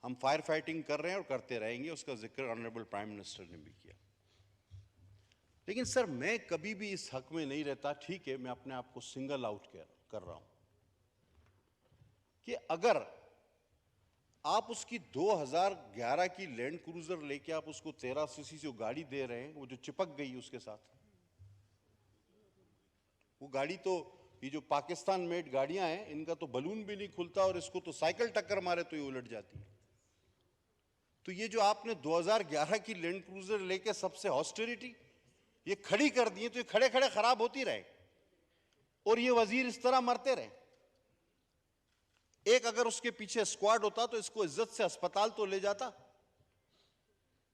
हम fire fighting कर रहे हैं और करते रहेंगे, उसका जिक्र ऑनरेबल प्राइम मिनिस्टर ने भी किया। लेकिन सर मैं कभी भी इस हक में नहीं रहता, ठीक है मैं अपने आप को सिंगल आउट कर रहा हूं, कि अगर आप उसकी 2011 की लैंड क्रूजर लेके आप उसको 13 सीसी जो गाड़ी दे रहे हैं, वो जो चिपक गई उसके साथ, वो गाड़ी तो ये जो पाकिस्तान मेड गाड़ियां हैं इनका तो बलून भी नहीं खुलता और इसको तो साइकिल टक्कर मारे तो ये उलट जाती है। तो ये जो आपने 2011 की लैंड क्रूजर लेके सबसे ऑस्टेरिटी ये खड़ी कर दी, तो ये खड़े खड़े खराब होती रहे और ये वजीर इस तरह मरते रहे। एक अगर उसके पीछे स्क्वाड होता तो इसको इज्जत से अस्पताल तो ले जाता।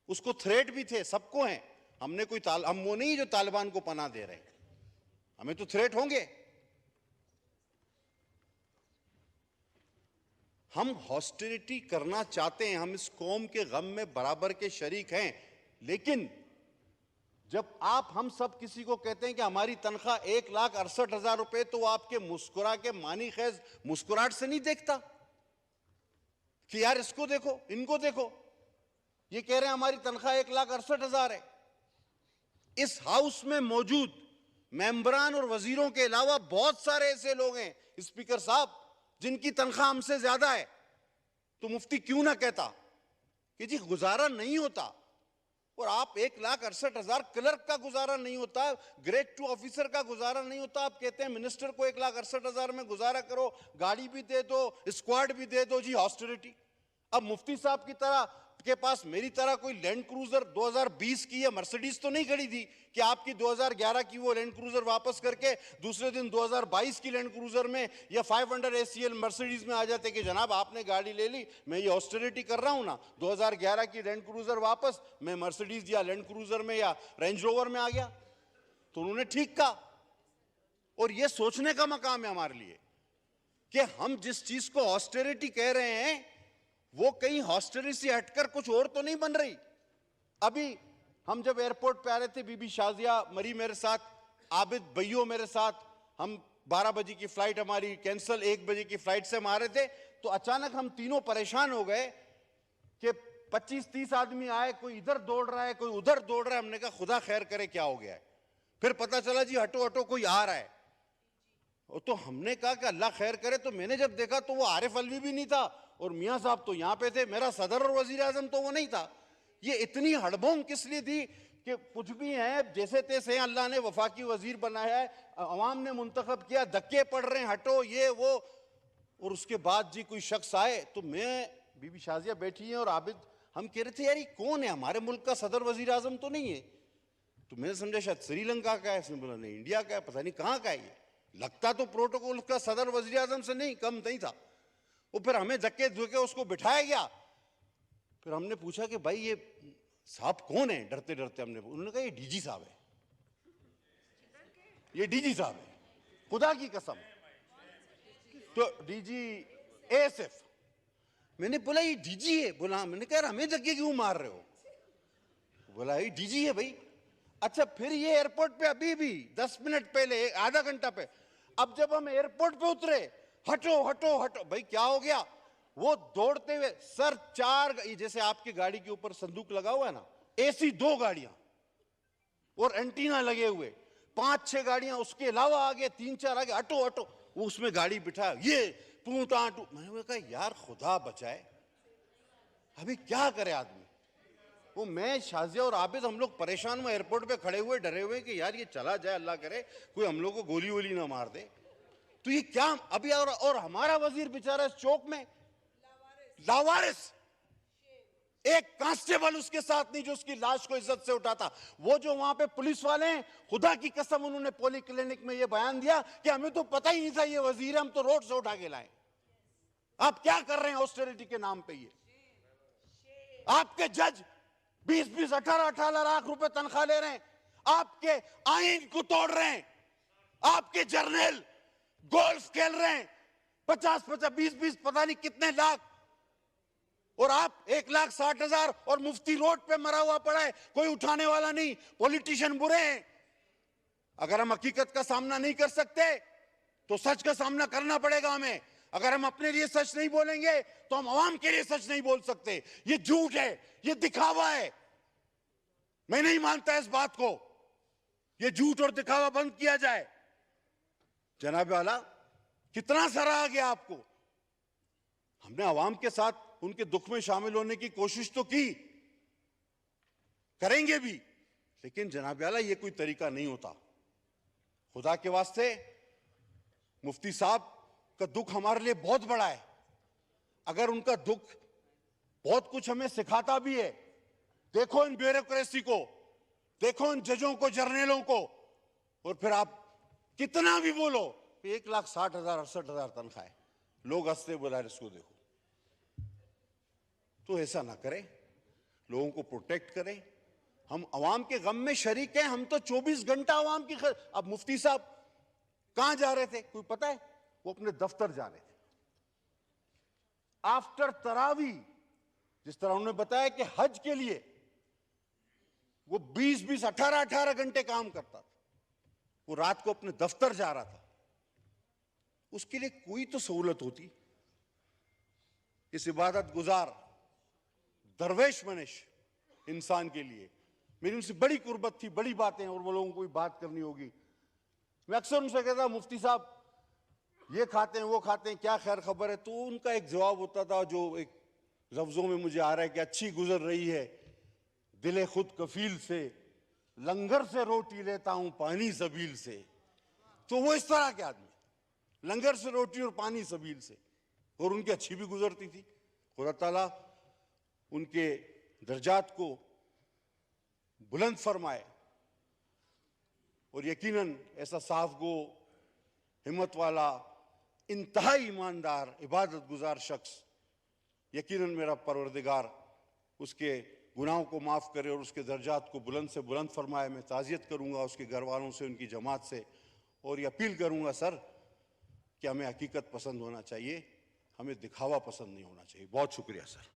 उसको थ्रेट भी थे, सबको हैं, हमने कोई हम वो नहीं जो तालिबान को पनाह दे रहे हैं, हमें तो थ्रेट होंगे। हम हॉस्टिलिटी करना चाहते हैं, हम इस कौम के गम में बराबर के शरीक हैं, लेकिन जब आप हम सब किसी को कहते हैं कि हमारी तनख्वाह 1,68,000 रुपए, तो आपके मुस्कुरा के मानी खैज मुस्कुराहट से नहीं देखता कि यार इसको देखो, इनको देखो, ये कह रहे हैं हमारी तनख्वाह 1,68,000 है। इस हाउस में मौजूद मेंबरान और वजीरों के अलावा बहुत सारे ऐसे लोग हैं स्पीकर साहब जिनकी तनख्वाह हमसे ज्यादा है। तो मुफ्ती क्यों ना कहता कि जी गुजारा नहीं होता, और आप 1,68,000 क्लर्क का गुजारा नहीं होता, ग्रेड 2 ऑफिसर का गुजारा नहीं होता, आप कहते हैं मिनिस्टर को 1,68,000 में गुजारा करो, गाड़ी भी दे दो, स्क्वाड भी दे दो, जी हॉस्टिलिटी। अब मुफ्ती साहब की तरह के पास मेरी तरह कोई लैंड क्रूजर 2020 की या मर्सिडीज तो नहीं खड़ी थी कि आपकी 2011 की वो लैंड क्रूजर वापस करके दूसरे दिन 2022 की लैंड क्रूजर में या 500 ACL मर्सिडीज में आ जाते कि जनाब आपने गाड़ी ले ली, मैं ये ऑस्टेरिटी कर रहा हूं ना, 2011 की लैंड क्रूजर वापस, मैं मर्सिडीज या लैंड क्रूजर में या रेंज रोवर में आ गया। तो उन्होंने ठीक कहा। और ये सोचने का मकाम है हमारे लिए कि हम जिस चीज को ऑस्टेरिटी कह रहे हैं वो कहीं हॉस्टेलिटी से हटकर कुछ और तो नहीं बन रही। अभी हम जब एयरपोर्ट पे आ रहे थे, बीबी शाजिया मरी मेरे साथ, आबिद भैयो मेरे साथ, हम 12 बजे की फ्लाइट हमारी कैंसिल, 1 बजे की फ्लाइट से हम आ रहे थे, तो अचानक हम तीनों परेशान हो गए कि 25-30 आदमी आए, कोई इधर दौड़ रहा है, कोई उधर दौड़ रहा है। हमने कहा खुदा खैर करे क्या हो गया है। फिर पता चला जी हटो हटो कोई आ रहा है। तो हमने कहा कि अल्लाह खैर करे। तो मैंने जब देखा तो वो आरिफ अलवी भी नहीं था और मियां साहब तो यहां पे थे, मेरा सदर और वजीर आजम तो वो नहीं था। ये इतनी हड़बोंग किस लिए थी कि कुछ भी है जैसे तैसे हैं, अल्लाह ने वफाकी वजीर बनाया है, अवाम ने मुंतखब किया, धक्के पड़ रहे हैं, हटो ये वो। और उसके बाद जी कोई शख्स आए, तो मैं, बीबी शाजिया बैठी है और आबिद, हम कह रहे थे यार ये कौन है, हमारे मुल्क का सदर वजीर आजम तो नहीं है। तो मैंने समझा शायद श्रीलंका का है, इसने बोला नहीं इंडिया का है, पता नहीं कहाँ का है ये, लगता तो प्रोटोकॉल का सदर वजीर आजम से नहीं कम नहीं था। वो फिर हमें धक्के धुके उसको बिठाया गया। फिर हमने पूछा कि भाई ये साहब कौन है, डरते डरते हमने, उन्होंने कहा ये डीजी साहब है, ये डीजी साहब है, खुदा की कसम। तो डीजी ASF। मैंने बोला ये डीजी है, बोला, मैंने कहा हमें धक्के क्यों मार रहे हो, बोला ये डीजी है भाई। अच्छा फिर ये एयरपोर्ट पे अभी भी 10 मिनट पहले, आधा घंटा पे, अब जब हम एयरपोर्ट पे उतरे, हटो हटो हटो, भाई क्या हो गया। वो दौड़ते हुए सर 4, जैसे आपकी गाड़ी के ऊपर संदूक लगा हुआ है ना, AC 2 गाड़ियां और एंटीना लगे हुए, 5-6 गाड़ियां उसके अलावा आगे 3-4 आगे, हटो हटो, वो उसमें गाड़ी बिठा, ये पूटा टू। मैंने कहा यार खुदा बचाए, अभी क्या करे आदमी। वो मैं, शाजिया और आबिद, हम लोग परेशान हुए, एयरपोर्ट पे खड़े हुए डरे हुए कि यार ये चला जाए, अल्लाह करे कोई हम लोग को गोली वोली ना मार दे। तो ये क्या अभी, और हमारा वजीर बेचारा इस चौक में लावारिस, एक कांस्टेबल उसके साथ नहीं जो उसकी लाश को इज्जत से उठाता। वो जो वहां पे पुलिस वाले हैं, खुदा की कसम उन्होंने पोली क्लिनिक में ये बयान दिया कि हमें तो पता ही नहीं था ये वजीर है, हम तो रोड से उठा के लाए। आप क्या कर रहे हैं ऑस्टेरिटी के नाम पे। ये आपके जज 20-20, 18-18 लाख रुपए तनख्वाह ले रहे हैं, आपके आईन को तोड़ रहे हैं, आपके जर्नल गोल्फ खेल रहे हैं 50-50, 20-20 पता नहीं कितने लाख, और आप 1,60,000 और मुफ्ती रोड पे मरा हुआ पड़ा है, कोई उठाने वाला नहीं। पॉलिटिशियन बुरे हैं। अगर हम हकीकत का सामना नहीं कर सकते तो सच का सामना करना पड़ेगा हमें। अगर हम अपने लिए सच नहीं बोलेंगे तो हम आवाम के लिए सच नहीं बोल सकते। ये झूठ है, ये दिखावा है। मैं नहीं मानता इस बात को। ये झूठ और दिखावा बंद किया जाए। जनाब आला, कितना सराहा गया आपको। हमने आवाम के साथ उनके दुख में शामिल होने की कोशिश तो की, करेंगे भी, लेकिन जनाब आला ये कोई तरीका नहीं होता। खुदा के वास्ते, मुफ्ती साहब का दुख हमारे लिए बहुत बड़ा है। अगर उनका दुख बहुत कुछ हमें सिखाता भी है, देखो इन ब्यूरोक्रेसी को, देखो इन जजों को, जर्नलों को, और फिर आप कितना भी बोलो 1,60,000 68,000 तनख्वाह है, लोग हंसते बोला इसको देखो। तो ऐसा ना करें, लोगों को प्रोटेक्ट करें। हम अवाम के गम में शरीक हैं। हम तो 24 घंटा अवाम की अब मुफ्ती साहब कहां जा रहे थे कोई पता है? वो अपने दफ्तर जा रहे थे आफ्टर तरावी। जिस तरह उन्होंने बताया कि हज के लिए वो 20-20 18-18 घंटे काम करता था, वो रात को अपने दफ्तर जा रहा था। उसके लिए कोई तो सहूलत होती। इस इबादत गुजार दरवेश मनिश इंसान के लिए मेरी उनसे बड़ी कुर्बत थी, बड़ी बातें, और वो लोगों को भी बात करनी होगी। मैं अक्सर उनसे कहता, मुफ्ती साहब ये खाते हैं, वो खाते हैं, क्या खैर खबर है? तो उनका एक जवाब होता था जो एक लफ्जों में मुझे आ रहा है कि अच्छी गुजर रही है, दिले खुद कफील से, लंगर से रोटी लेता हूं पानी सबील से। तो वो इस तरह के आदमी, लंगर से रोटी और पानी सबील से, और उनकी अच्छी भी गुजरती थी। खुदा ताला उनके दर्जात को बुलंद फरमाए, और यकीनन ऐसा साफ गो, हिम्मत वाला, इंतहाई ईमानदार, इबादत गुजार शख्स, यकीनन मेरा परवरदिगार उसके गुनाहों को माफ़ करे और उसके दर्जात को बुलंद से बुलंद फरमाए। मैं ताज़ियत करूँगा उसके घर वालों से, उनकी जमात से, और ये अपील करूँगा सर कि हमें हकीकत पसंद होना चाहिए, हमें दिखावा पसंद नहीं होना चाहिए। बहुत शुक्रिया सर।